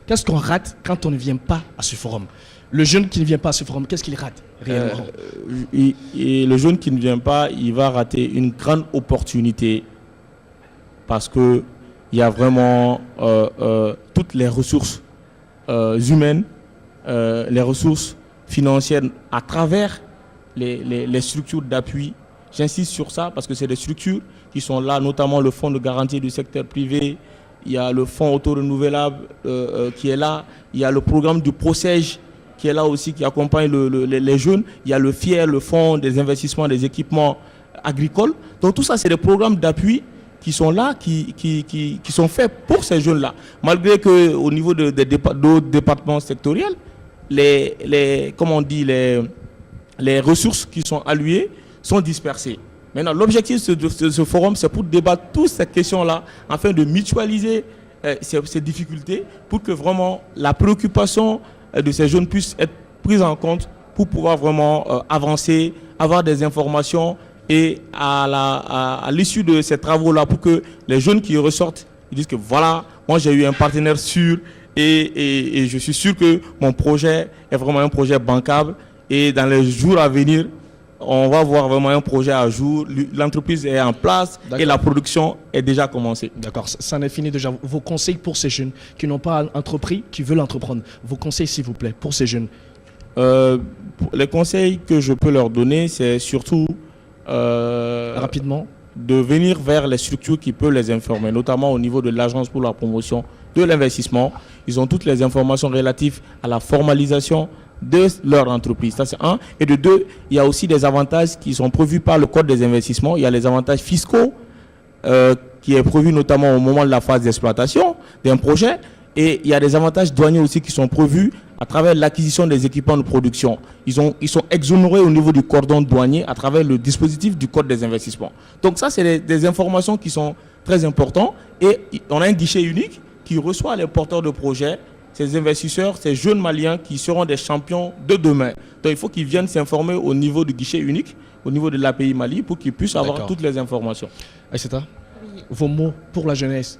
Qu'est-ce qu'on rate quand on ne vient pas à ce forum? Le jeune qui ne vient pas à ce forum, qu'est-ce qu'il rate réellement? Et le jeune qui ne vient pas, il va rater une grande opportunité parce qu'il y a vraiment toutes les ressources humaines, les ressources financières à travers les structures d'appui. J'insiste sur ça parce que c'est des structures qui sont là, notamment le fonds de garantie du secteur privé, il y a le fonds auto-renouvelable qui est là, il y a le programme du ProSège qui est là aussi, qui accompagne les jeunes, il y a le FIER, le fonds des investissements des équipements agricoles. Donc tout ça, c'est des programmes d'appui qui sont là, qui sont faits pour ces jeunes-là. Malgré qu'au niveau d'autres départements sectoriels, les ressources qui sont allouées sont dispersées. Maintenant, l'objectif de ce forum, c'est pour débattre toutes ces questions-là, afin de mutualiser ces difficultés, pour que vraiment la préoccupation de ces jeunes puisse être prise en compte pour pouvoir vraiment avancer, avoir des informations et à l'issue de ces travaux-là, pour que les jeunes qui ressortent, ils disent que voilà, moi j'ai eu un partenaire sûr et je suis sûr que mon projet est vraiment un projet bancable et dans les jours à venir, on va voir vraiment un projet à jour, l'entreprise est en place et la production est déjà commencée. D'accord, ça en est fini déjà. Vos conseils pour ces jeunes qui n'ont pas entrepris, qui veulent entreprendre, vos conseils s'il vous plaît pour ces jeunes? Les conseils que je peux leur donner, c'est surtout rapidement de venir vers les structures qui peuvent les informer, notamment au niveau de l'Agence pour la promotion de l'investissement. Ils ont toutes les informations relatives à la formalisation de leur entreprise. Ça, c'est un. Et de deux, il y a aussi des avantages qui sont prévus par le Code des investissements. Il y a les avantages fiscaux qui est prévu notamment au moment de la phase d'exploitation d'un projet. Et il y a des avantages douaniers aussi qui sont prévus à travers l'acquisition des équipements de production. Ils sont exonérés au niveau du cordon douanier à travers le dispositif du Code des investissements. Donc ça, c'est des informations qui sont très importantes. Et on a un guichet unique qui reçoit les porteurs de projets, ces investisseurs, ces jeunes Maliens qui seront des champions de demain. Donc il faut qu'ils viennent s'informer au niveau du guichet unique, au niveau de l'API Mali, pour qu'ils puissent avoir toutes les informations. Aïssata, oui. Vos mots pour la jeunesse?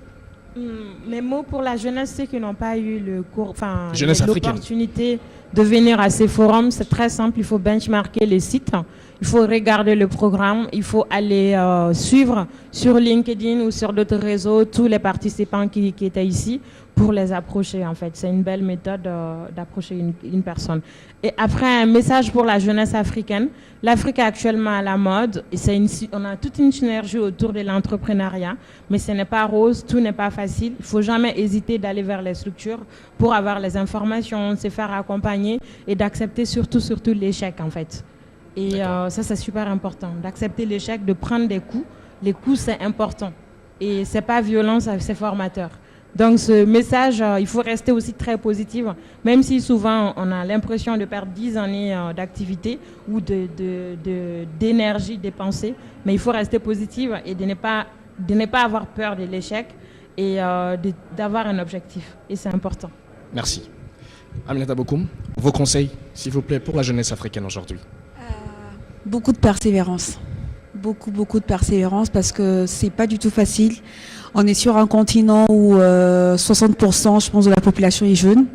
Mes mots pour la jeunesse, ceux qui n'ont pas eu l'opportunité de venir à ces forums, c'est très simple, il faut benchmarker les sites, il faut regarder le programme, il faut aller suivre sur LinkedIn ou sur d'autres réseaux tous les participants qui étaient ici pour les approcher en fait. C'est une belle méthode d'approcher une personne. Et après, un message pour la jeunesse africaine. L'Afrique est actuellement à la mode et on a toute une synergie autour de l'entrepreneuriat, mais ce n'est pas rose, tout n'est pas facile. Il ne faut jamais hésiter d'aller vers les structures pour avoir les informations, se faire accompagner et d'accepter surtout l'échec en fait. Et ça, c'est super important, d'accepter l'échec, de prendre des coups. Les coups, c'est important. Et ce n'est pas violent, c'est formateur. Donc ce message, il faut rester aussi très positif, même si souvent on a l'impression de perdre 10 années d'activité ou d'énergie dépensée, mais il faut rester positif et de ne pas avoir peur de l'échec et d'avoir un objectif. Et c'est important. Merci. Aminata Bokoum, vos conseils, s'il vous plaît, pour la jeunesse africaine aujourd'hui? Beaucoup de persévérance. Beaucoup de persévérance parce que c'est pas du tout facile. On est sur un continent où 60% je pense de la population est jeune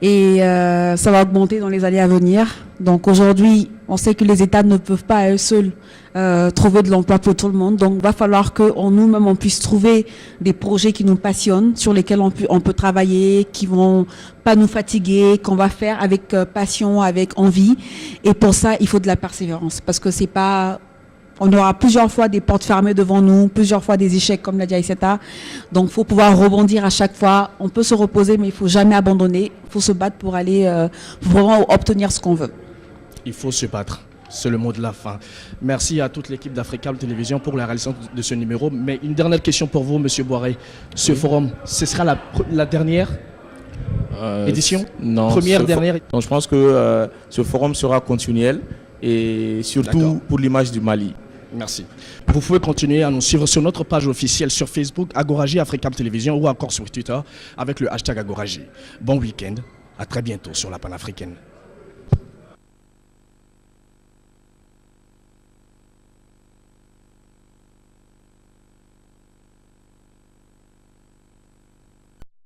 et ça va augmenter dans les années à venir. Donc aujourd'hui, on sait que les États ne peuvent pas à eux seuls trouver de l'emploi pour tout le monde. Donc il va falloir que nous-mêmes on puisse trouver des projets qui nous passionnent, sur lesquels on peut travailler, qui vont pas nous fatiguer, qu'on va faire avec passion, avec envie. Et pour ça, il faut de la persévérance parce que c'est pas... On aura plusieurs fois des portes fermées devant nous, plusieurs fois des échecs, comme l'a dit Aïssata. Donc, il faut pouvoir rebondir à chaque fois. On peut se reposer, mais il ne faut jamais abandonner. Il faut se battre pour aller pour vraiment obtenir ce qu'on veut. Il faut se battre. C'est le mot de la fin. Merci à toute l'équipe d'Africable Télévision pour la réalisation de ce numéro. Mais une dernière question pour vous, Monsieur Boiré. Ce forum, ce sera la dernière édition? Non. Dernière. Donc, je pense que ce forum sera continuel et surtout pour l'image du Mali. Merci. Vous pouvez continuer à nous suivre sur notre page officielle sur Facebook, Agoraji Africable Télévision ou encore sur Twitter avec le hashtag Agoraji. Bon week-end, à très bientôt sur la panafricaine.